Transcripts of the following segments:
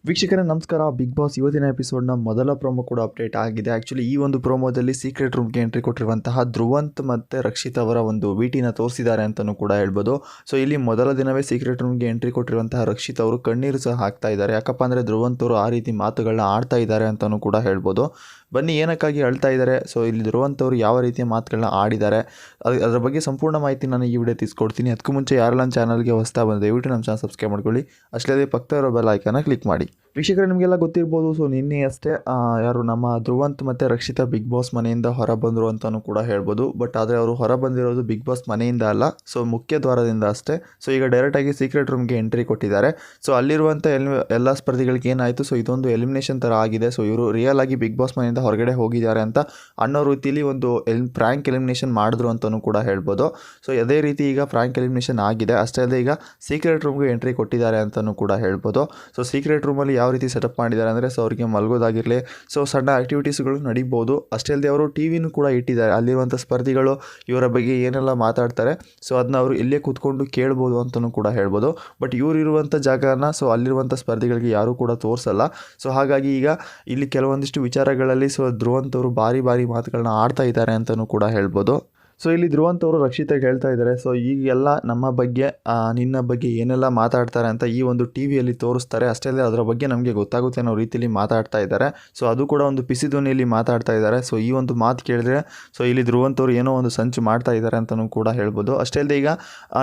ವೀಕ್ಷಕರೇ ನಮಸ್ಕಾರ. Big boss ಇವತ್ತಿನ ಎಪಿಸೋಡ್ನ ಮೊದಲ ಪ್ರೋಮೋ ಕೂಡ ಅಪ್ಡೇಟ್ ಆಗಿದೆ. ಆ್ಯಕ್ಚುಲಿ ಈ ಒಂದು ಪ್ರೋಮೋದಲ್ಲಿ ಸೀಕ್ರೆಟ್ ರೂಮ್ಗೆ ಎಂಟ್ರಿ ಕೊಟ್ಟಿರುವಂತಹ ಧ್ರುವಂತ್ ಮತ್ತು ರಕ್ಷಿತ್ ಅವರ ಒಂದು ವಿಟಿನ ತೋರಿಸಿದ್ದಾರೆ ಅಂತಲೂ ಕೂಡ ಹೇಳ್ಬೋದು. ಸೊ ಇಲ್ಲಿ ಮೊದಲ ದಿನವೇ ಸೀಕ್ರೆಟ್ ರೂಮ್ಗೆ ಎಂಟ್ರಿ ಕೊಟ್ಟಿರುವಂತಹ ರಕ್ಷಿತ್ ಅವರು ಕಣ್ಣೀರು ಸಹ ಹಾಕ್ತಾ ಇದ್ದಾರೆ. ಯಾಕಪ್ಪ ಅಂದರೆ ಧ್ರುವಂತ್ ಅವರು ಆ ರೀತಿ ಮಾತುಗಳನ್ನ ಆಡ್ತಾ ಇದ್ದಾರೆ ಅಂತಲೂ ಕೂಡ ಹೇಳ್ಬೋದು. ಬನ್ನಿ ಏನಕ್ಕಾಗಿ ಅಳ್ತಾ ಇದ್ದಾರೆ, ಸೊ ಇಲ್ಲಿ ಧ್ರುವಂತ್ ಅವರು ಯಾವ ರೀತಿಯ ಮಾತುಗಳನ್ನ ಆಡಿದ್ದಾರೆ ಅದರ ಬಗ್ಗೆ ಸಂಪೂರ್ಣ ಮಾಹಿತಿ ನಾನು ಈ ವಿಡಿಯೋ ತಿಳಿಸ್ಕೊಡ್ತೀನಿ. ಅದಕ್ಕೂ ಮುಂಚೆ ಯಾರು ನನ್ನ ಚಾನಲ್ಗೆ ಹೊಸ್ತಾ ಬಂದ ದಯವಿಟ್ಟು ನಮ್ಮ ಚಾನಲ್ ಸಬ್ಸ್ಕ್ರೈಬ್ ಮಾಡ್ಕೊಳ್ಳಿ. ಅಷ್ಟೇ ಪಕ್ಕದ ಇರೋ ಬೆಲ್ ಐಕಾನ್ನ ಕ್ಲಿಕ್ ಮಾಡಿ. ವೀಕ್ಷಕರೇ ನಿಮಗೆಲ್ಲ ಗೊತ್ತಿರ್ಬೋದು, ಸೊ ನಿನ್ನೆ ಅಷ್ಟೇ ಯಾರು ನಮ್ಮ ಧ್ರುವಂತ್ ಮತ್ತು ರಕ್ಷಿತಾ ಬಿಗ್ ಬಾಸ್ ಮನೆಯಿಂದ ಹೊರ ಬಂದರು ಅಂತಲೂ ಕೂಡ ಹೇಳ್ಬೋದು. ಬಟ್ ಆದರೆ ಅವರು ಹೊರ ಬಂದಿರೋದು ಬಿಗ್ ಬಾಸ್ ಮನೆಯಿಂದ ಅಲ್ಲ, ಸೊ ಮುಖ್ಯ ದ್ವಾರದಿಂದ ಅಷ್ಟೇ. ಸೊ ಈಗ ಡೈರೆಕ್ಟಾಗಿ ಸೀಕ್ರೆಟ್ ರೂಮ್ಗೆ ಎಂಟ್ರಿ ಕೊಟ್ಟಿದ್ದಾರೆ. ಸೊ ಅಲ್ಲಿರುವಂಥ ಎಲ್ಲ ಸ್ಪರ್ಧಿಗಳಿಗೆ ಏನಾಯಿತು, ಸೊ ಇದೊಂದು ಎಲಿಮಿನೇಷನ್ ಥರ ಆಗಿದೆ. ಸೊ ಇವರು ರಿಯಲ್ ಆಗಿ ಬಿಗ್ ಬಾಸ್ ಮನೆಯಿಂದ ಹೊರಗಡೆ ಹೋಗಿದ್ದಾರೆ ಅಂತ ಅನ್ನೋ ರೀತಿಯಲ್ಲಿ ಒಂದು ಫ್ರ್ಯಾಂಕ್ ಎಲಿಮಿನೇಷನ್ ಮಾಡಿದ್ರು ಅಂತಲೂ ಕೂಡ ಹೇಳ್ಬೋದು. ಸೊ ಅದೇ ರೀತಿ ಈಗ ಫ್ರ್ಯಾಂಕ್ ಎಲಿಮಿನೇಷನ್ ಆಗಿದೆ. ಅಷ್ಟೇ ಅಲ್ಲದೆ ಈಗ ಸೀಕ್ರೆಟ್ ರೂಮ್ಗೆ ಎಂಟ್ರಿ ಕೊಟ್ಟಿದ್ದಾರೆ ಅಂತಲೂ ಕೂಡ ಹೇಳ್ಬೋದು. ಸೊ ಸೀಕ್ರೆಟ್ ರೂಮಲ್ಲಿ ಯಾವ ರೀತಿ ಸೆಟಪ್ ಮಾಡಿದ್ದಾರೆ ಅಂದರೆ, ಸೊ ಅವರಿಗೆ ಮಲಗೋದಾಗಿರಲಿ, ಸೊ ಸಣ್ಣ ಆ್ಯಕ್ಟಿವಿಟೀಸ್ಗಳು ನಡೀಬೋದು. ಅಷ್ಟೇ ಅಲ್ಲದೆ ಅವರು ಟಿ ವಿನೂ ಕೂಡ ಇಟ್ಟಿದ್ದಾರೆ. ಅಲ್ಲಿರುವಂಥ ಸ್ಪರ್ಧಿಗಳು ಇವರ ಬಗ್ಗೆ ಏನೆಲ್ಲ ಮಾತಾಡ್ತಾರೆ, ಸೊ ಅದನ್ನ ಅವರು ಇಲ್ಲೇ ಕೂತ್ಕೊಂಡು ಕೇಳ್ಬೋದು ಅಂತಲೂ ಕೂಡ ಹೇಳ್ಬೋದು. ಬಟ್ ಇವರಿರುವಂಥ ಜಾಗನ ಸೊ ಅಲ್ಲಿರುವಂಥ ಸ್ಪರ್ಧಿಗಳಿಗೆ ಯಾರೂ ಕೂಡ ತೋರಿಸಲ್ಲ. ಸೊ ಹಾಗಾಗಿ ಈಗ ಇಲ್ಲಿ ಕೆಲವೊಂದಿಷ್ಟು ವಿಚಾರಗಳಲ್ಲಿ ಸೊ ಧ್ರುವಂತ್ ಅವರು ಭಾರಿ ಮಾತುಗಳನ್ನ ಆಡ್ತಾ ಇದ್ದಾರೆ ಅಂತಲೂ ಕೂಡ ಹೇಳ್ಬೋದು. ಸೊ ಇಲ್ಲಿ ಧ್ರುವಂತ್ ಅವರು ರಕ್ಷಿತಾಗೆ ಹೇಳ್ತಾ ಇದ್ದಾರೆ, ಸೊ ಈಗೆಲ್ಲ ನಮ್ಮ ಬಗ್ಗೆ ನಿನ್ನ ಬಗ್ಗೆ ಏನೆಲ್ಲ ಮಾತಾಡ್ತಾರೆ ಅಂತ ಈ ಒಂದು ಟಿ ವಿಯಲ್ಲಿ ತೋರಿಸ್ತಾರೆ. ಅಷ್ಟೇ ಅಲ್ಲದೆ ಅದರ ಬಗ್ಗೆ ನಮಗೆ ಗೊತ್ತಾಗುತ್ತೆ ಅನ್ನೋ ರೀತಿಯಲ್ಲಿ ಮಾತಾಡ್ತಾ ಇದ್ದಾರೆ. ಸೊ ಅದು ಕೂಡ ಒಂದು ಪಿಸಿ ಧ್ವನಿಯಲ್ಲಿ ಮಾತಾಡ್ತಾ ಇದ್ದಾರೆ. ಸೊ ಈ ಒಂದು ಮಾತು ಕೇಳಿದ್ರೆ ಸೊ ಇಲ್ಲಿ ಧ್ರುವಂತ್ ಅವರು ಏನೋ ಒಂದು ಸಂಚು ಮಾಡ್ತಾ ಇದ್ದಾರೆ ಅಂತಲೂ ಕೂಡ ಹೇಳ್ಬೋದು. ಅಷ್ಟೇ ಅಲ್ಲದೆ ಈಗ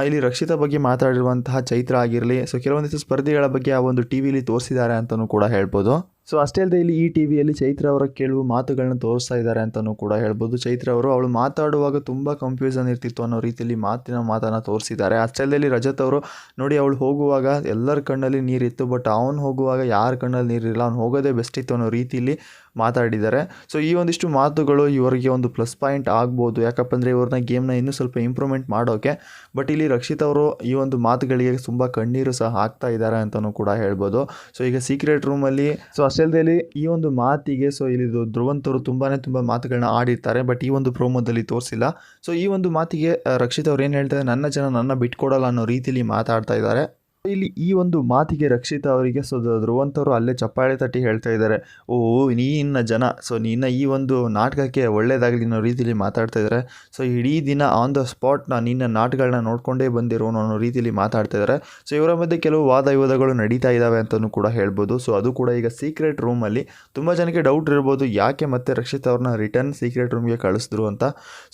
ಇಲ್ಲಿ ರಕ್ಷಿತಾ ಬಗ್ಗೆ ಮಾತಾಡಿರುವಂತಹ ಚೈತ್ರ ಆಗಿರಲಿ, ಸೊ ಕೆಲವೊಂದಿಷ್ಟು ಸ್ಪರ್ಧಿಗಳ ಬಗ್ಗೆ ಆ ಒಂದು ಟಿ ವಿಲಿ ತೋರಿಸಿದ್ದಾರೆ ಅಂತಲೂ ಕೂಡ ಹೇಳ್ಬೋದು. ಸೊ ಅಷ್ಟೇ ಅಲ್ಲದೆ ಇಲ್ಲಿ ಈ ಟಿ ವಿಯಲ್ಲಿ ಚೈತ್ರ ಅವರ ಕೆಲವು ಮಾತುಗಳನ್ನ ತೋರಿಸ್ತಾ ಇದ್ದಾರೆ ಅಂತಲೂ ಕೂಡ ಹೇಳ್ಬೋದು. ಚೈತ್ರ ಅವರು ಅವಳು ಮಾತಾಡುವಾಗ ತುಂಬ ಕನ್ಫ್ಯೂಷನ್ ಇರ್ತಿತ್ತು ಅನ್ನೋ ರೀತಿಯಲ್ಲಿ ಮಾತನ್ನು ತೋರಿಸಿದ್ದಾರೆ. ಅಷ್ಟೇ ಅಲ್ಲದೆ ಇಲ್ಲಿ ರಜತ್ ಅವರು ನೋಡಿ, ಅವಳು ಹೋಗುವಾಗ ಎಲ್ಲರ ಕಣ್ಣಲ್ಲಿ ನೀರಿತ್ತು, ಬಟ್ ಅವನು ಹೋಗುವಾಗ ಯಾರ ಕಣ್ಣಲ್ಲಿ ನೀರಿಲ್ಲ, ಅವ್ನು ಹೋಗೋದೇ ಬೆಸ್ಟ್ ಇತ್ತು ಅನ್ನೋ ರೀತಿಯಲ್ಲಿ ಮಾತಾಡಿದ್ದಾರೆ. ಸೊ ಈ ಒಂದಿಷ್ಟು ಮಾತುಗಳು ಇವರಿಗೆ ಒಂದು ಪ್ಲಸ್ ಪಾಯಿಂಟ್ ಆಗ್ಬೋದು. ಯಾಕಪ್ಪ ಅಂದರೆ ಇವ್ರನ್ನ ಗೇಮ್ನ ಇನ್ನೂ ಸ್ವಲ್ಪ ಇಂಪ್ರೂವ್ಮೆಂಟ್ ಮಾಡೋಕ್ಕೆ. ಬಟ್ ಇಲ್ಲಿ ರಕ್ಷಿತ್ ಅವರು ಈ ಒಂದು ಮಾತುಗಳಿಗೆ ತುಂಬ ಕಣ್ಣೀರು ಸಹ ಹಾಕ್ತಾ ಇದ್ದಾರೆ ಅಂತಲೂ ಕೂಡ ಹೇಳ್ಬೋದು. ಸೊ ಈಗ ಸೀಕ್ರೆಟ್ ರೂಮಲ್ಲಿ ಸೊ ಅಷ್ಟೇ ಅಲ್ಲದೆ ಈ ಒಂದು ಮಾತಿಗೆ ಸೊ ಇಲ್ಲಿ ಧ್ರುವಂತ್ ಅವರು ತುಂಬ ಮಾತುಗಳನ್ನ ಆಡಿರ್ತಾರೆ. ಬಟ್ ಈ ಒಂದು ಪ್ರೋಮೋದಲ್ಲಿ ತೋರಿಸಿಲ್ಲ. ಸೊ ಈ ಒಂದು ಮಾತಿಗೆ ರಕ್ಷಿತ್ ಅವ್ರು ಏನು ಹೇಳ್ತಾರೆ, ನನ್ನ ಜನ ನನ್ನ ಬಿಟ್ಕೊಡಲ್ಲ ಅನ್ನೋ ರೀತಿಯಲ್ಲಿ ಮಾತಾಡ್ತಾ ಇದ್ದಾರೆ. ಇಲ್ಲಿ ಈ ಒಂದು ಮಾತಿಗೆ ರಕ್ಷಿತಾ ಅವರಿಗೆ ಸೊ ಧ್ರುವಂತ್ ಅವರು ಅಲ್ಲೇ ಚಪ್ಪಾಳೆ ತಟ್ಟಿ ಹೇಳ್ತಾ ಇದ್ದಾರೆ, ಓ ನಿನ್ನ ಜನ, ಸೊ ನಿನ್ನ ಈ ಒಂದು ನಾಟಕಕ್ಕೆ ಒಳ್ಳೇದಾಗಲಿ ಅನ್ನೋ ರೀತಿಯಲ್ಲಿ ಮಾತಾಡ್ತಾ ಇದ್ದಾರೆ. ಸೊ ಇಡೀ ದಿನ ಆನ್ ದ ಸ್ಪಾಟ್ನ ನಿನ್ನ ನಾಟಕಗಳನ್ನ ನೋಡ್ಕೊಂಡೇ ಬಂದಿರೋನು ಅನ್ನೋ ರೀತಿಯಲ್ಲಿ ಮಾತಾಡ್ತಾ ಇದ್ದಾರೆ. ಸೊ ಇವರ ಮಧ್ಯೆ ಕೆಲವು ವಾದ ವಿವಾದಗಳು ನಡೀತಾ ಇದ್ದಾವೆ ಅಂತಲೂ ಕೂಡ ಹೇಳ್ಬೋದು. ಸೊ ಅದು ಕೂಡ ಈಗ ಸೀಕ್ರೆಟ್ ರೂಮಲ್ಲಿ ತುಂಬ ಜನಕ್ಕೆ ಡೌಟ್ ಇರ್ಬೋದು, ಯಾಕೆ ಮತ್ತೆ ರಕ್ಷಿತಾ ಅವ್ರನ್ನ ರಿಟರ್ನ್ ಸೀಕ್ರೆಟ್ ರೂಮ್ಗೆ ಕಳಿಸಿದ್ರು ಅಂತ.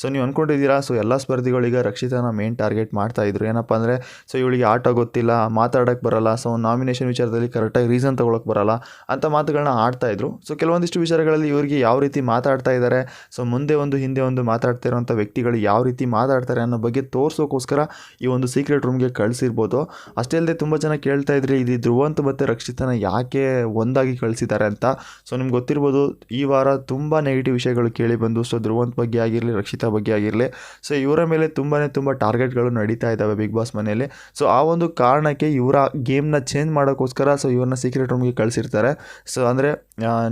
ಸೊ ನೀವು ಅಂದ್ಕೊಂಡಿದ್ದೀರಾ, ಸೊ ಎಲ್ಲ ಸ್ಪರ್ಧಿಗಳಿಗೆ ರಕ್ಷಿತಾನ ಮೇನ್ ಟಾರ್ಗೆಟ್ ಮಾಡ್ತಾ ಇದ್ರು. ಏನಪ್ಪ ಅಂದರೆ ಸೊ ಇವಳಿಗೆ ಆಟ ಗೊತ್ತಿಲ್ಲ, ಮಾತಾಡೋಕ್ಕೆ ಬರಲ್ಲ, ಸೊ ನಾಮಿನೇಷನ್ ವಿಚಾರದಲ್ಲಿ ಕರೆಕ್ಟಾಗಿ ರೀಸನ್ ತೊಗೊಳಕ್ಕೆ ಬರಲ್ಲ ಅಂತ ಮಾತುಗಳನ್ನ ಆಡ್ತಾಯಿದ್ರು. ಸೊ ಕೆಲವೊಂದಿಷ್ಟು ವಿಚಾರಗಳಲ್ಲಿ ಇವರಿಗೆ ಯಾವ ರೀತಿ ಮಾತಾಡ್ತಾ ಇದ್ದಾರೆ, ಸೊ ಮುಂದೆ ಒಂದು ಹಿಂದೆ ಒಂದು ಮಾತಾಡ್ತಾ ಇರೋಂಥ ವ್ಯಕ್ತಿಗಳು ಯಾವ ರೀತಿ ಮಾತಾಡ್ತಾರೆ ಅನ್ನೋ ಬಗ್ಗೆ ತೋರಿಸೋಕ್ಕೋಸ್ಕರ ಈ ಒಂದು ಸೀಕ್ರೆಟ್ ರೂಮ್ಗೆ ಕಳಿಸಿರ್ಬೋದು. ಅಷ್ಟೇ ಅಲ್ಲದೆ ತುಂಬ ಜನ ಕೇಳ್ತಾ ಇದ್ರಿ, ಇದು ಧ್ರುವಂತ್ ಮತ್ತು ರಕ್ಷಿತನ ಯಾಕೆ ಒಂದಾಗಿ ಕಳಿಸಿದ್ದಾರೆ ಅಂತ. ಸೊ ನಿಮ್ಗೆ ಗೊತ್ತಿರ್ಬೋದು, ಈ ವಾರ ತುಂಬ ನೆಗೆಟಿವ್ ವಿಷಯಗಳು ಕೇಳಿ ಬಂದು, ಸೊ ಧ್ರುವಂತ್ ಬಗ್ಗೆ ಆಗಿರಲಿ, ರಕ್ಷಿತಾ ಬಗ್ಗೆ ಆಗಿರಲಿ, ಸೊ ಇವರ ಮೇಲೆ ತುಂಬ ಟಾರ್ಗೆಟ್ಗಳು ನಡೀತಾ ಇದ್ದಾವೆ ಬಿಗ್ ಬಾಸ್ ಮನೆಯಲ್ಲಿ. ಸೊ ಆ ಒಂದು ಕಾರಣಕ್ಕೆ ಇವರ ಗೇಮ್ನ ಚೇಂಜ್ ಮಾಡೋಕ್ಕೋಸ್ಕರ ಸೊ ಇವ್ರನ್ನ ಸೀಕ್ರೆಟ್ ರೂಮ್ಗೆ ಕಳಿಸಿರ್ತಾರೆ. ಸೊ ಅಂದರೆ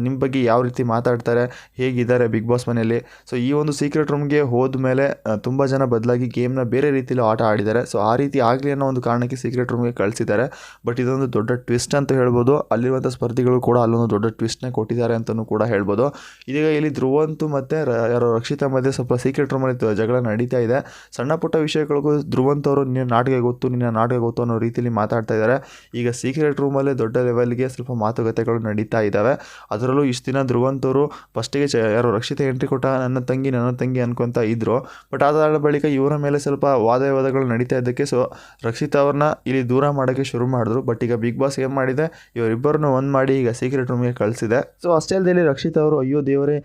ನಿಮ್ಮ ಬಗ್ಗೆ ಯಾವ ರೀತಿ ಮಾತಾಡ್ತಾರೆ, ಹೇಗಿದ್ದಾರೆ ಬಿಗ್ ಬಾಸ್ ಮನೆಯಲ್ಲಿ. ಸೊ ಈ ಒಂದು ಸೀಕ್ರೆಟ್ ರೂಮ್ಗೆ ಹೋದ ಮೇಲೆ ತುಂಬ ಜನ ಬದಲಾಗಿ ಗೇಮ್ನ ಬೇರೆ ರೀತಿಯಲ್ಲಿ ಆಟ ಆಡಿದ್ದಾರೆ. ಸೊ ಆ ರೀತಿ ಆಗಲಿ ಅನ್ನೋ ಒಂದು ಕಾರಣಕ್ಕೆ ಸೀಕ್ರೆಟ್ ರೂಮ್ಗೆ ಕಳಿಸಿದ್ದಾರೆ. ಬಟ್ ಇದೊಂದು ದೊಡ್ಡ ಟ್ವಿಸ್ಟ್ ಅಂತ ಹೇಳ್ಬೋದು. ಅಲ್ಲಿರುವಂಥ ಸ್ಪರ್ಧಿಗಳು ಕೂಡ ಅಲ್ಲೊಂದು ದೊಡ್ಡ ಟ್ವಿಸ್ಟ್ನ ಕೊಟ್ಟಿದ್ದಾರೆ ಅಂತಲೂ ಕೂಡ ಹೇಳ್ಬೋದು. ಇದೀಗ ಇಲ್ಲಿ ಧ್ರುವಂತ್ ಮತ್ತು ಯಾರೋ ರಕ್ಷಿತಾ ಮಧ್ಯೆ ಸ್ವಲ್ಪ ಸೀಕ್ರೆಟ್ ರೂಮಲ್ಲಿ ಜಗಳ ನಡೀತಾ ಇದೆ. ಸಣ್ಣ ಪುಟ್ಟ ವಿಷಯಗಳಿಗೂ ಧ್ರುವಂತ್ ಅವರು ನಿನ್ನ ನಾಟಕ ಗೊತ್ತು ಅನ್ನೋ ರೀತಿಯಲ್ಲಿ ಮಾತಾಡ್ತಾ ಇದ್ದಾರೆ. ಈಗ ಸೀಕ್ರೆಟ್ ರೂಮಲ್ಲೇ ದೊಡ್ಡ ಲೆವೆಲ್ಗೆ ಸ್ವಲ್ಪ ಮಾತುಕತೆಗಳು ನಡೀತಾ ಇದ್ದಾವೆ. ಅದರಲ್ಲೂ ಇಷ್ಟು ದಿನ ಧ್ರುವಂತ್ ಅವರು ಫಸ್ಟಿಗೆ ಯಾರೋ ರಕ್ಷಿತಾ ಎಂಟ್ರಿ ಕೊಟ್ಟ ನನ್ನ ತಂಗಿ ಅನ್ಕೊತ ಇದ್ರು. ಬಟ್ ಅದಾದ ಬಳಿಕ ಇವರ ಮೇಲೆ ಸ್ವಲ್ಪ ವಾದ ವಿವಾದಗಳು ನಡೀತಾ ಇದ್ದಕ್ಕೆ ಸೊ ರಕ್ಷಿತಾ ಅವ್ರನ್ನ ಇಲ್ಲಿ ದೂರ ಮಾಡೋಕ್ಕೆ ಶುರು ಮಾಡಿದ್ರು. ಬಟ್ ಈಗ ಬಿಗ್ ಬಾಸ್ ಏನು ಮಾಡಿದೆ, ಇವರಿಬ್ಬರನ್ನು ಒಂದು ಮಾಡಿ ಈಗ ಸೀಕ್ರೆಟ್ ರೂಮ್ಗೆ ಕಳಿಸಿದೆ. ಸೊ ಅಷ್ಟೇ ಅಲ್ಲದೆ ರಕ್ಷಿತಾ ಅವರು ಅಯ್ಯೋ ದೇವರೇ,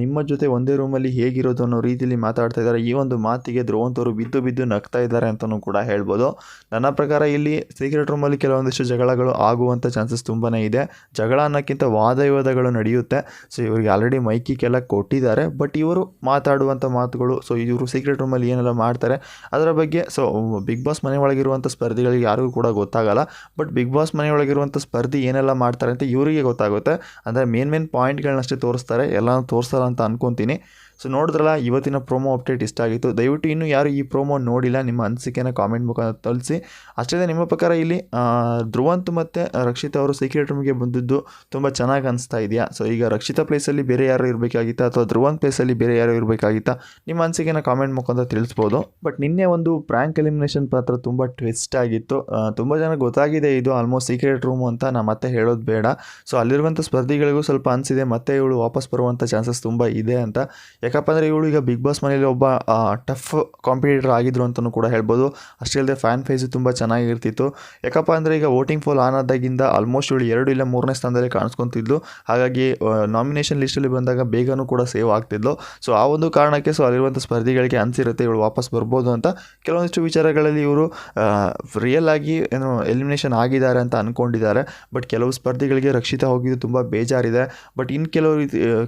ನಿಮ್ಮ ಜೊತೆ ಒಂದೇ ರೂಮಲ್ಲಿ ಹೇಗಿರೋದು ಅನ್ನೋ ರೀತಿಯಲ್ಲಿ ಮಾತಾಡ್ತಾ ಇದ್ದಾರೆ. ಈ ಒಂದು ಮಾತಿಗೆ ಧ್ರುವಂತ್ ಅವರು ಬಿದ್ದು ನಗ್ತಾ ಇದ್ದಾರೆ ಅಂತಲೂ ಕೂಡ ಹೇಳ್ಬೋದು. ನನ್ನ ಪ್ರಕಾರ ಇಲ್ಲಿ ಸೀಕ್ರೆಟ್ ರೂಮಲ್ಲಿ ಕೆಲವೊಂದಿಷ್ಟು ಜಗಳಗಳು ಆಗುವಂಥ ಚಾನ್ಸಸ್ ತುಂಬಾ ಇದೆ. ಜಗಳ ಅನ್ನೋಕ್ಕಿಂತ ವಾದ ವಿವಾದಗಳು ನಡೆಯುತ್ತೆ. ಸೊ ಇವರಿಗೆ ಆಲ್ರೆಡಿ ಮೈಕಿಗೆಲ್ಲ ಕೊಟ್ಟಿದ್ದಾರೆ. ಬಟ್ ಇವರು ಮಾತಾಡುವಂಥ ಮಾತುಗಳು, ಸೊ ಇವರು ಸೀಕ್ರೆಟ್ ರೂಮಲ್ಲಿ ಏನೆಲ್ಲ ಮಾಡ್ತಾರೆ ಅದರ ಬಗ್ಗೆ ಸೊ ಬಿಗ್ ಬಾಸ್ ಮನೆ ಒಳಗಿರುವಂಥ ಸ್ಪರ್ಧಿಗಳಿಗೆ ಯಾರಿಗೂ ಕೂಡ ಗೊತ್ತಾಗಲ್ಲ. ಬಟ್ ಬಿಗ್ ಬಾಸ್ ಮನೆ ಒಳಗಿರುವಂಥ ಸ್ಪರ್ಧಿ ಏನೆಲ್ಲ ಮಾಡ್ತಾರೆ ಅಂತ ಇವರಿಗೆ ಗೊತ್ತಾಗುತ್ತೆ. ಅಂದರೆ ಮೇನ್ ಪಾಯಿಂಟ್ಗಳನ್ನಷ್ಟೇ ತೋರಿಸ್ತಾರೆ, ಎಲ್ಲನೂ ತೋರಿಸಲ್ಲ ಅಂತ ಅನ್ಕೊತೀನಿ. ಸೊ ನೋಡಿದ್ರಲ್ಲ ಇವತ್ತಿನ ಪ್ರೋಮೋ ಅಪ್ಡೇಟ್ ಇಷ್ಟ ಆಗಿತ್ತು. ದಯವಿಟ್ಟು ಇನ್ನೂ ಯಾರು ಈ ಪ್ರೋಮೋ ನೋಡಿಲ್ಲ ನಿಮ್ಮ ಅನಿಸಿಕೆನ ಕಾಮೆಂಟ್ ಮುಖಾಂತರ ತಿಳಿಸಿ. ಅಷ್ಟೇ ನಿಮ್ಮ ಪ್ರಕಾರ ಇಲ್ಲಿ ಧ್ರುವಂತ್ ಮತ್ತು ರಕ್ಷಿತಾ ಅವರು ಸೀಕ್ರೆಟ್ ರೂಮ್ಗೆ ಬಂದಿದ್ದು ತುಂಬ ಚೆನ್ನಾಗಿ ಅನಿಸ್ತಾ ಇದೆಯಾ? ಸೊ ಈಗ ರಕ್ಷಿತಾ ಪ್ಲೇಸಲ್ಲಿ ಬೇರೆ ಯಾರು ಇರಬೇಕಾಗಿತ್ತಾ ಅಥವಾ ಧ್ರುವಂತ್ ಪ್ಲೇಸಲ್ಲಿ ಬೇರೆ ಯಾರು ಇರಬೇಕಾಗಿತ್ತಾ? ನಿಮ್ಮ ಅನಿಸಿಕೆನ ಕಾಮೆಂಟ್ ಮುಖಾಂತರ ತಿಳಿಸ್ಬೋದು. ಬಟ್ ನಿನ್ನೆ ಒಂದು ಪ್ರ್ಯಾಂಕ್ ಎಲಿಮಿನೇಷನ್ ಪಾತ್ರ ತುಂಬ ಟ್ವಿಸ್ಟ್ ಆಗಿತ್ತು. ತುಂಬ ಜನ ಗೊತ್ತಾಗಿದೆ ಇದು ಆಲ್ಮೋಸ್ಟ್ ಸೀಕ್ರೆಟ್ ರೂಮ್ ಅಂತ, ನಾ ಮತ್ತೆ ಹೇಳೋದು ಬೇಡ. ಸೊ ಅಲ್ಲಿರುವಂಥ ಸ್ಪರ್ಧಿಗಳಿಗೂ ಸ್ವಲ್ಪ ಅನಿಸಿದೆ ಮತ್ತೆ ಇವಳು ವಾಪಸ್ ಬರುವಂಥ ಚಾನ್ಸಸ್ ತುಂಬ ಇದೆ ಅಂತ. ಯಾಕಪ್ಪ ಅಂದರೆ ಇವಳು ಈಗ ಬಿಗ್ ಬಾಸ್ ಮನೇಲಿ ಒಬ್ಬ ಟಫ್ ಕಾಂಪಿಟೇಟರ್ ಆಗಿದ್ರು ಅಂತಲೂ ಕೂಡ ಹೇಳ್ಬೋದು. ಅಷ್ಟೇ ಅಲ್ಲದೆ ಫ್ಯಾನ್ ಫೇಸು ತುಂಬ ಚೆನ್ನಾಗಿರ್ತಿತ್ತು. ಯಾಕಪ್ಪ ಅಂದರೆ ಈಗ ವೋಟಿಂಗ್ ಫಾಲ್ ಆನ್ ಆದಾಗಿಂದ ಆಲ್ಮೋಸ್ಟ್ ಇವಳು 2 ಇಲ್ಲ 3ನೇ ಸ್ಥಾನದಲ್ಲಿ ಕಾಣಿಸ್ಕೊತಿದ್ಲು. ಹಾಗಾಗಿ ನಾಮಿನೇಷನ್ ಲಿಸ್ಟಲ್ಲಿ ಬಂದಾಗ ಬೇಗನೂ ಕೂಡ ಸೇವ್ ಆಗ್ತಿದ್ಲು. ಸೊ ಆ ಒಂದು ಕಾರಣಕ್ಕೆ ಸೊ ಅಲ್ಲಿರುವಂಥ ಸ್ಪರ್ಧಿಗಳಿಗೆ ಅನಿಸಿರುತ್ತೆ ಇವಳು ವಾಪಸ್ ಬರ್ಬೋದು ಅಂತ. ಕೆಲವೊಂದಿಷ್ಟು ವಿಚಾರಗಳಲ್ಲಿ ಇವರು ರಿಯಲ್ ಆಗಿ ಏನು ಎಲಿಮಿನೇಷನ್ ಆಗಿದ್ದಾರೆ ಅಂತ ಅಂದ್ಕೊಂಡಿದ್ದಾರೆ. ಬಟ್ ಕೆಲವು ಸ್ಪರ್ಧಿಗಳಿಗೆ ರಕ್ಷಿತಾ ಹೋಗಿದ್ದು ತುಂಬ ಬೇಜಾರಿದೆ. ಬಟ್ ಇನ್ನು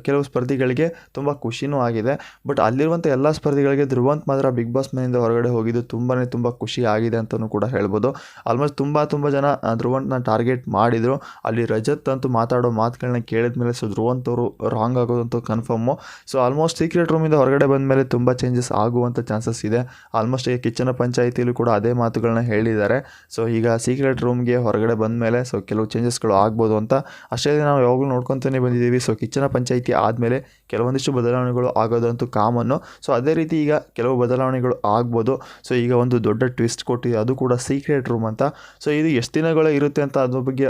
ಕೆಲವು ಸ್ಪರ್ಧಿಗಳಿಗೆ ತುಂಬ ಖುಷಿನೂ ಆಗಿದೆ. ಬಟ್ ಅಲ್ಲಿರುವಂಥ ಎಲ್ಲ ಸ್ಪರ್ಧಿಗಳಿಗೆ ಧ್ರುವಂತ್ ಮಾತ್ರ ಬಿಗ್ ಬಾಸ್ ಮನೆಯಿಂದ ಹೊರಗಡೆ ಹೋಗಿದ್ದು ತುಂಬ ಖುಷಿ ಆಗಿದೆ ಅಂತಲೂ ಕೂಡ ಹೇಳ್ಬೋದು. ಆಲ್ಮೋಸ್ಟ್ ತುಂಬ ಜನ ಧ್ರುವಂತ್ನ ಟಾರ್ಗೆಟ್ ಮಾಡಿದರು. ಅಲ್ಲಿ ರಜತ್ ಅಂತೂ ಮಾತಾಡೋ ಮಾತುಗಳನ್ನ ಕೇಳಿದ ಮೇಲೆ ಸೊ ಧ್ರುವಂತ್ ಅವರು ರಾಂಗ್ ಆಗೋದಂತೂ ಕನ್ಫರ್ಮು. ಸೊ ಆಲ್ಮೋಸ್ಟ್ ಸೀಕ್ರೆಟ್ ರೂಮಿಂದ ಹೊರಗಡೆ ಬಂದ ಮೇಲೆ ತುಂಬ ಚೇಂಜಸ್ ಆಗುವಂಥ ಚಾನ್ಸಸ್ ಇದೆ. ಆಲ್ಮೋಸ್ಟ್ ಈಗ ಕಿಚನ್ ಪಂಚಾಯಿತಿಯಲ್ಲೂ ಕೂಡ ಅದೇ ಮಾತುಗಳನ್ನ ಹೇಳಿದ್ದಾರೆ. ಸೊ ಈಗ ಸೀಕ್ರೆಟ್ ರೂಮ್ಗೆ ಹೊರಗಡೆ ಬಂದ ಮೇಲೆ ಸೊ ಕೆಲವು ಚೇಂಜಸ್ಗಳು ಆಗ್ಬೋದು ಅಂತ. ಅಷ್ಟೇ ನಾವು ಯಾವಾಗಲೂ ನೋಡ್ಕೊತಾನೆ ಬಂದಿದ್ದೀವಿ. ಸೊ ಕಿಚನ್ ಪಂಚಾಯಿತಿ ಆದಮೇಲೆ ಕೆಲವೊಂದಿಷ್ಟು ಬದಲಾವಣೆಗಳು ಆಗೋದಂತೂ ಕಾಮನ್ನು. ಸೊ ಅದೇ ರೀತಿ ಈಗ ಕೆಲವು ಬದಲಾವಣೆಗಳು ಆಗ್ಬೋದು. ಸೊ ಈಗ ಒಂದು ದೊಡ್ಡ ಟ್ವಿಸ್ಟ್ ಕೊಟ್ಟಿದೆ, ಅದು ಕೂಡ ಸೀಕ್ರೆಟ್ ರೂಮ್ ಅಂತ. ಸೊ ಇದು ಎಷ್ಟು ದಿನಗಳು ಇರುತ್ತೆ ಅಂತ ಅದ್ರ ಬಗ್ಗೆ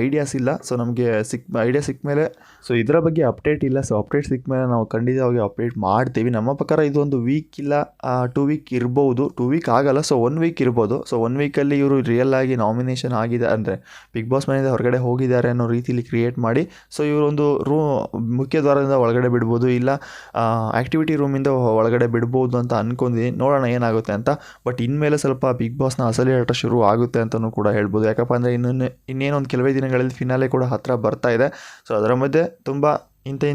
ಐಡಿಯಾಸ್ ಇಲ್ಲ. ಸೊ ನಮಗೆ ಐಡಿಯಾ ಸಿಕ್ಕ ಮೇಲೆ ಸೊ ಇದರ ಬಗ್ಗೆ ಅಪ್ಡೇಟ್ ಇಲ್ಲ. ಸೊ ಅಪ್ಡೇಟ್ ಸಿಕ್ಕ ಮೇಲೆ ನಾವು ಖಂಡಿತವಾಗಿ ಅಪ್ಡೇಟ್ ಮಾಡ್ತೀವಿ. ನಮ್ಮ ಪ್ರಕಾರ ಇದೊಂದು ವೀಕ್ ಇಲ್ಲ 2 ವೀಕ್ ಇರ್ಬೋದು. 2 ವೀಕ್ ಆಗಲ್ಲ, ಸೊ 1 ವೀಕ್ ಇರ್ಬೋದು. ಸೊ 1 ವೀಕಲ್ಲಿ ಇವರು ರಿಯಲ್ ಆಗಿ ನಾಮಿನೇಷನ್ ಆಗಿದೆ ಅಂದರೆ ಬಿಗ್ ಬಾಸ್ ಮನೆಯಿಂದ ಹೊರಗಡೆ ಹೋಗಿದ್ದಾರೆ ಅನ್ನೋ ರೀತಿಯಲ್ಲಿ ಕ್ರಿಯೇಟ್ ಮಾಡಿ ಸೊ ಇವರೊಂದು ಮುಖ್ಯ ದ್ವಾರದಿಂದ ಒಳಗಡೆ ಬಿಡ್ಬೋದು, ಇಲ್ಲ ಆ್ಯಕ್ಟಿವಿಟಿ ರೂಮಿಂದ ಒಳಗಡೆ ಬಿಡ್ಬೋದು ಅಂತ ಅಂದ್ಕೊಂಡಿದ್ದೀನಿ. ನೋಡೋಣ ಏನಾಗುತ್ತೆ ಅಂತ. ಬಟ್ ಇನ್ಮೇಲೆ ಸ್ವಲ್ಪ ಬಿಗ್ ಬಾಸ್ನ ಅಸಲಿ ಆಟ ಶುರು ಆಗುತ್ತೆ ಅಂತಲೂ ಕೂಡ ಹೇಳ್ಬೋದು. ಯಾಕಪ್ಪ ಅಂದರೆ ಇನ್ನೇನೊಂದು ಕೆಲವೇ ದಿನಗಳಲ್ಲಿ ಫಿನಾಲೆ ಕೂಡ ಹತ್ತಿರ ಬರ್ತಾ ಇದೆ. ಸೊ ಅದರ ಮಧ್ಯೆ ತುಂಬ ಇಂಥ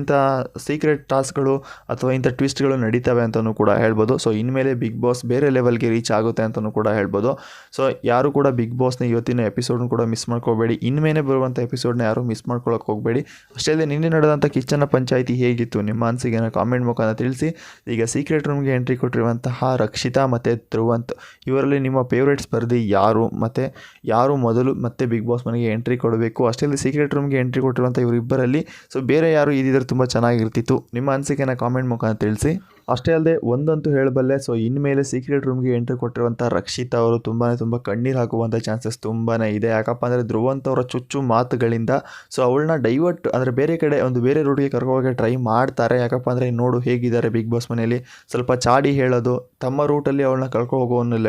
ಸೀಕ್ರೆಟ್ ಟಾಸ್ಕ್ಗಳು ಅಥವಾ ಇಂಥ ಟ್ವಿಸ್ಟ್ಗಳು ನಡೀತವೆ ಅಂತಲೂ ಕೂಡ ಹೇಳ್ಬೋದು. ಸೊ ಇನ್ಮೇಲೆ ಬಿಗ್ ಬಾಸ್ ಬೇರೆ ಲೆವೆಲ್ಗೆ ರೀಚ್ ಆಗುತ್ತೆ ಅಂತಲೂ ಕೂಡ ಹೇಳ್ಬೋದು. ಸೊ ಯಾರು ಕೂಡ ಬಿಗ್ ಬಾಸ್ನ ಇವತ್ತಿನ ಎಪಿಸೋಡ್ನ ಕೂಡ ಮಿಸ್ ಮಾಡ್ಕೋಬೇಡಿ. ಇನ್ಮೇಲೆ ಬರುವಂಥ ಎಪಿಸೋಡ್ನ ಯಾರು ಮಿಸ್ ಮಾಡ್ಕೊಳ್ಳೋಕೆ ಹೋಗಬೇಡಿ. ಅಷ್ಟೇ ಅಲ್ಲದೆ ನಿನ್ನೆ ನಡೆದಂಥ ಕಿಚನ್ ಪಂಚಾಯಿತಿ ಹೇಗಿತ್ತು ನಿಮ್ಮ ಅನಿಸಿಕೆನ ಕಾಮೆಂಟ್ ಮುಖಾಂತರ ತಿಳಿಸಿ. ಈಗ ಸೀಕ್ರೆಟ್ ರೂಮ್ಗೆ ಎಂಟ್ರಿ ಕೊಟ್ಟಿರುವಂತಹ ರಕ್ಷಿತಾ ಮತ್ತು ಧ್ರುವಂತ್ ಇವರಲ್ಲಿ ನಿಮ್ಮ ಫೇವ್ರೇಟ್ ಸ್ಪರ್ಧಿ ಯಾರು ಮತ್ತು ಯಾರು ಮೊದಲು ಮತ್ತೆ ಬಿಗ್ ಬಾಸ್ ಮನೆಗೆ ಎಂಟ್ರಿ ಕೊಡಬೇಕು? ಅಷ್ಟೇ ಅಲ್ಲದೆ ಸೀಕ್ರೆಟ್ ರೂಮ್ಗೆ ಎಂಟ್ರಿ ಕೊಟ್ಟಿರುವಂಥ ಇವರಿಬ್ಬರಲ್ಲಿ ಸೊ ಬೇರೆ ಯಾರು ಇದ್ದಿದ್ರೆ ತುಂಬ ಚೆನ್ನಾಗಿರ್ತಿತ್ತು? ನಿಮ್ಮ ಅನಿಸಿಕೆನ ಕಾಮೆಂಟ್ ಮುಖಾಂತರ ತಿಳಿಸಿ. ಅಷ್ಟೇ ಅಲ್ಲದೆ ಒಂದಂತೂ ಹೇಳಬಲ್ಲೆ, ಸೊ ಇನ್ಮೇಲೆ ಸೀಕ್ರೆಟ್ ರೂಮ್ಗೆ ಎಂಟ್ರಿ ಕೊಟ್ಟಿರುವಂಥ ರಕ್ಷಿತಾ ಅವರು ತುಂಬ ಕಣ್ಣೀರು ಹಾಕುವಂಥ ಚಾನ್ಸಸ್ ತುಂಬಾ ಇದೆ. ಯಾಕಪ್ಪ ಅಂದರೆ ಧ್ರುವಂತ್ ಅವರ ಚುಚ್ಚು ಮಾತುಗಳಿಂದ ಸೊ ಅವಳನ್ನ ಡೈವರ್ಟ್ ಅಂದರೆ ಬೇರೆ ಕಡೆ ಒಂದು ಬೇರೆ ರೂಟ್ಗೆ ಕರ್ಕೋಗೋಕ್ಕೆ ಟ್ರೈ ಮಾಡ್ತಾರೆ. ಯಾಕಪ್ಪ ಅಂದರೆ ನೋಡು ಹೇಗಿದ್ದಾರೆ ಬಿಗ್ ಬಾಸ್ ಮನೆಯಲ್ಲಿ, ಸ್ವಲ್ಪ ಚಾಡಿ ಹೇಳೋದು, ತಮ್ಮ ರೂಟಲ್ಲಿ ಅವಳನ್ನ ಕರ್ಕೊ ಹೋಗೋ ಒಂದು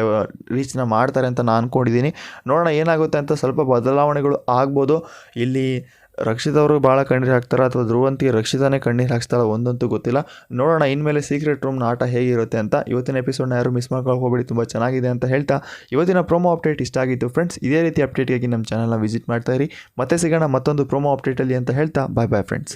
ರೀಚ್ನ ಮಾಡ್ತಾರೆ ಅಂತ ನಾನು ಅಂದ್ಕೊಂಡಿದ್ದೀನಿ. ನೋಡೋಣ ಏನಾಗುತ್ತೆ ಅಂತ. ಸ್ವಲ್ಪ ಬದಲಾವಣೆಗಳು ಆಗ್ಬೋದು. ಇಲ್ಲಿ ರಕ್ಷಿತ್ ಅವರು ಭಾಳ ಕಣ್ಣೀರು ಹಾಕ್ತಾರೆ ಅಥವಾ ಧ್ರುವಂತಿಗೆ ರಕ್ಷಿತಾನೇ ಕಣ್ಣೀರು ಹಾಕ್ತಾಳೆ, ಒಂದಂತೂ ಗೊತ್ತಿಲ್ಲ. ನೋಡೋಣ ಇನ್ಮೇಲೆ ಸೀಕ್ರೆಟ್ ರೂಮ್ನ ಆಟ ಹೇಗಿರುತ್ತೆ ಅಂತ. ಇವತ್ತಿನ ಎಪಿಸೋಡ್ನ ಯಾರು ಮಿಸ್ ಮಾಡ್ಕೊಳ್ಳೋಕೆ ಹೋಗಬೇಡಿ, ತುಂಬ ಚೆನ್ನಾಗಿದೆ ಅಂತ ಹೇಳ್ತಾ ಇವತ್ತಿನ ಪ್ರೋಮೋ ಅಪ್ಡೇಟ್ ಇಷ್ಟ ಆಗಿತ್ತು ಫ್ರೆಂಡ್ಸ್. ಇದೇ ರೀತಿ ಅಪ್ಡೇಟ್ಗಾಗಿ ನಮ್ಮ ಚಾನಲ್ನ ವಿಸಿಟ್ ಮಾಡ್ತಾಯಿರಿ. ಮತ್ತೆ ಸಿಗೋಣ ಮತ್ತೊಂದು ಪ್ರೋಮೋ ಅಪ್ಡೇಟಲ್ಲಿ ಅಂತ ಹೇಳ್ತಾ ಬಾಯ್ ಫ್ರೆಂಡ್ಸ್.